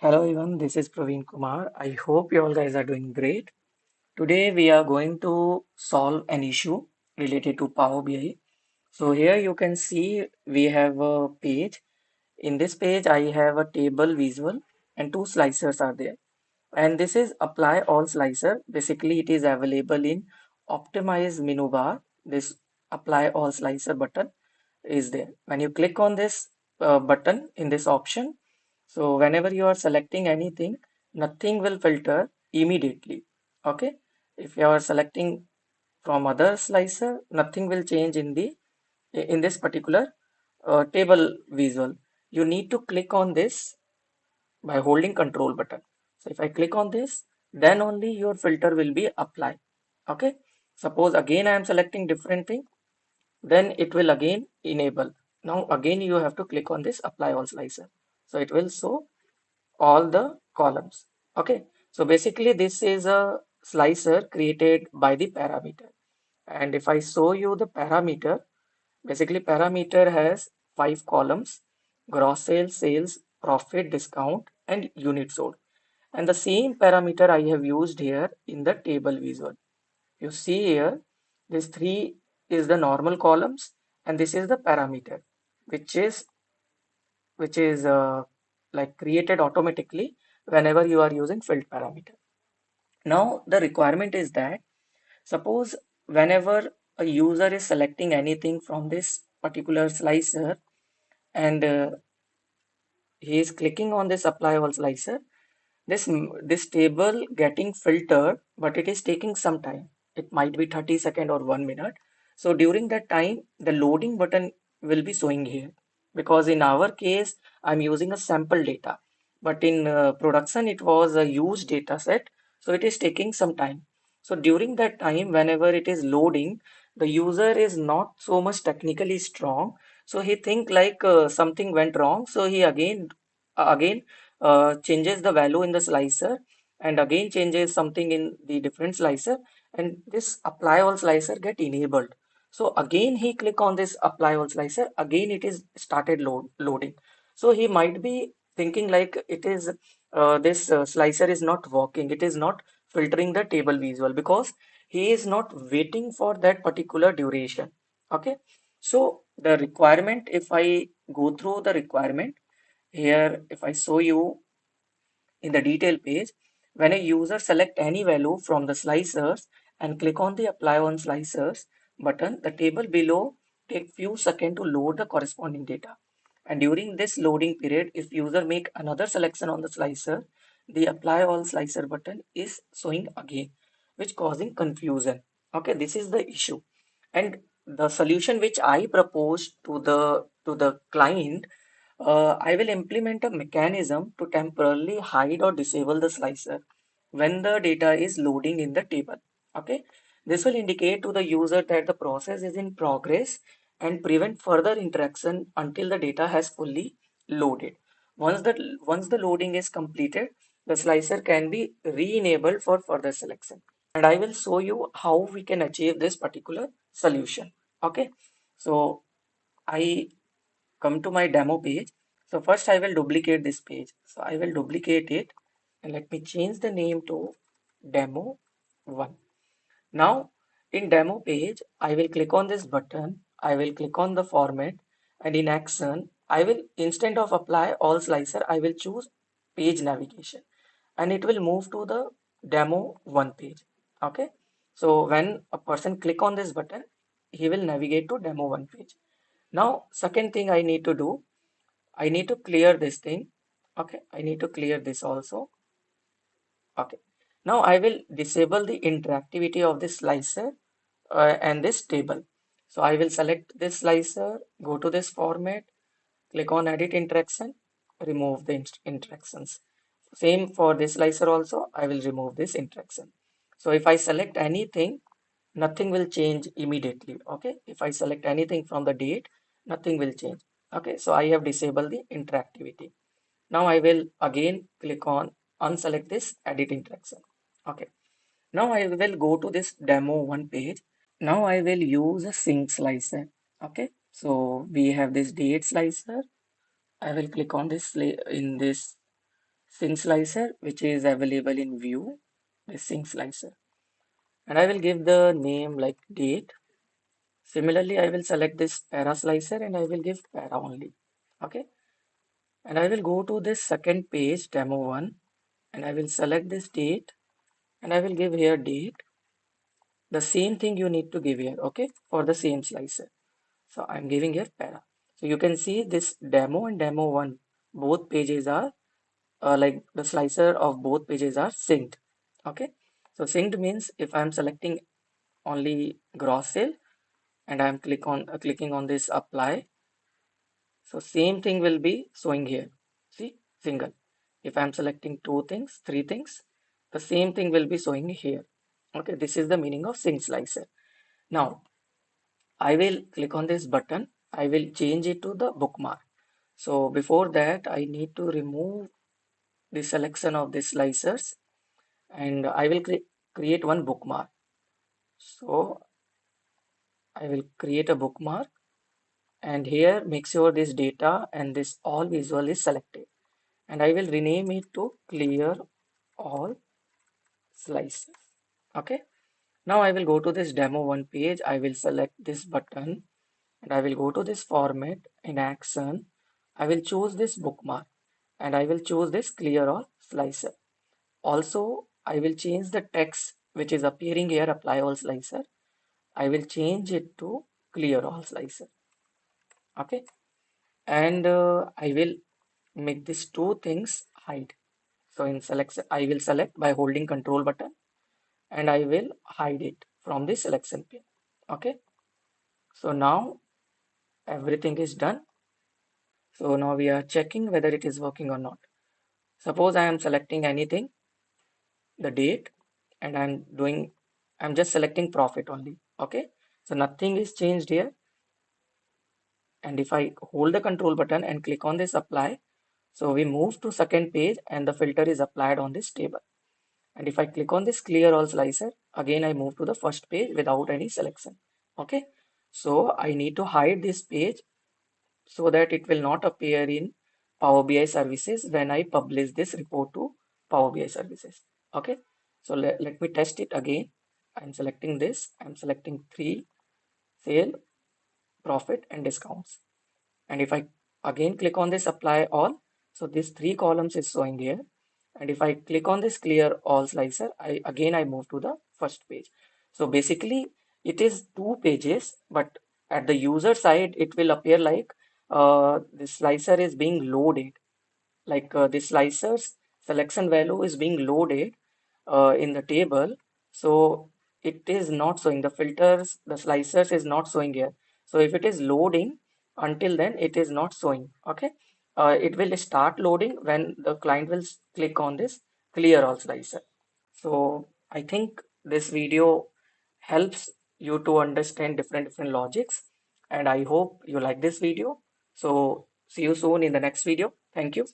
Hello everyone, this is Praveen Kumar. I hope you all guys are doing great. Today we are going to solve an issue related to Power BI. So here you can see we have a page. In this page I have a table visual and two slicers are there. And this is apply all slicer. Basically it is available in optimize menu bar. This apply all slicer button is there. When you click on this button in this option, so whenever you are selecting anything, nothing will filter immediately. Okay. If you are selecting from other slicer, nothing will change in this particular table visual. You need to click on this by holding control button. So if I click on this, then only your filter will be applied. Okay. Suppose again I am selecting different thing, then it will again enable. Now again you have to click on this apply all slicer. So it will show all the columns. Okay. So basically this is a slicer created by the parameter. And if I show you the parameter, basically parameter has five columns: gross sales, sales, profit, discount, and unit sold. And the same parameter I have used here in the table visual. You see here, this three is the normal columns and this is the parameter, which is which is like created automatically whenever you are using filled parameter. Now the requirement is that suppose whenever a user is selecting anything from this particular slicer and he is clicking on this apply all slicer, this table getting filtered, but it is taking some time. It might be 30 second or 1 minute. So during that time, the loading button will be showing here because in our case, I'm using a sample data, but in production, it was a huge data set. So it is taking some time. So during that time, whenever it is loading, the user is not so much technically strong. So he think like something went wrong. So he again changes the value in the slicer and again changes something in the different slicer, and this apply all slicer get enabled. So again he click on this apply all slicer, again it is started loading. So he might be thinking like it is this slicer is not working, it is not filtering the table visual because he is not waiting for that particular duration. Okay. So the requirement, if I go through the requirement here, if I show you in the detail page, when a user select any value from the slicers and click on the apply on slicers button, the table below take few seconds to load the corresponding data. And during this loading period, if user make another selection on the slicer, the apply all slicer button is showing again, which causing confusion. Okay, this is the issue. And the solution which I proposed to the client, I will implement a mechanism to temporarily hide or disable the slicer when the data is loading in the table. Okay, this will indicate to the user that the process is in progress and prevent further interaction until the data has fully loaded. Once the loading is completed, the slicer can be re-enabled for further selection. And I will show you how we can achieve this particular solution. Okay, so I come to my demo page. So first I will duplicate this page. So I will duplicate it and let me change the name to demo 1. Now in demo page, I will click on this button. I will click on the format and in action, I will instead of apply all slicer, I will choose page navigation and it will move to the demo 1 page. Okay. So when a person click on this button, he will navigate to demo 1 page. Now, second thing I need to do, I need to clear this thing. Okay, I need to clear this also. Okay. Now I will disable the interactivity of this slicer and this table. So I will select this slicer, go to this format, click on edit interaction, remove the interactions. Same for this slicer also, I will remove this interaction. So if I select anything, nothing will change immediately. Okay. If I select anything from the date, nothing will change. Okay. So I have disabled the interactivity. Now I will again click on unselect this edit interaction. Okay. Now I will go to this demo 1 page. Now I will use a sync slicer. Okay. So we have this date slicer. I will click on this in this sync slicer, which is available in view, the sync slicer. And I will give the name like date. Similarly, I will select this para slicer and I will give para only. Okay. And I will go to this second page, demo one, and I will select this date and I will give here date. The same thing you need to give here, okay, for the same slicer. So I'm giving here para. So you can see this demo and demo one, both pages are like the slicer of both pages are synced. Okay. So synced means if I'm selecting only gross sale and I'm clicking on this apply, so same thing will be showing here. See, single. If I'm selecting two things, three things, the same thing will be showing here. Okay, this is the meaning of sync slicer. Now, I will click on this button. I will change it to the bookmark. So before that, I need to remove the selection of the slicers and I will create one bookmark. So I will create a bookmark and here make sure this data and this all visual is selected. And I will rename it to clear all slices. Okay. Now I will go to this demo one page. I will select this button and I will go to this format in action. I will choose this bookmark and I will choose this clear all slicer. Also, I will change the text which is appearing here, apply all slicer. I will change it to clear all slicer. Okay. And I will make these two things hide. So in select, I will select by holding control button and I will hide it from the selection pane. Okay. So now everything is done. So now we are checking whether it is working or not. Suppose I am selecting anything, the date, and I'm just selecting profit only. Okay. So nothing is changed here. And if I hold the control button and click on this apply, so we move to second page and the filter is applied on this table. And if I click on this clear all slicer, again I move to the first page without any selection. Okay. So I need to hide this page so that it will not appear in Power BI services when I publish this report to Power BI services. Okay. So let me test it again. I'm selecting this. I'm selecting three sale, profit and discounts. And if I again click on this apply all, so these three columns is showing here. And if I click on this clear all slicer, I move to the first page. So basically it is two pages, but at the user side, it will appear like the slicer is being loaded. Like the slicer's selection value is being loaded in the table. So it is not showing the filters, the slicers is not showing here. So if it is loading, until then it is not showing. Okay. It will start loading when the client will click on this clear all slicer. So I think this video helps you to understand different logics, and I hope you like this video. So see you soon in the next video. Thank you.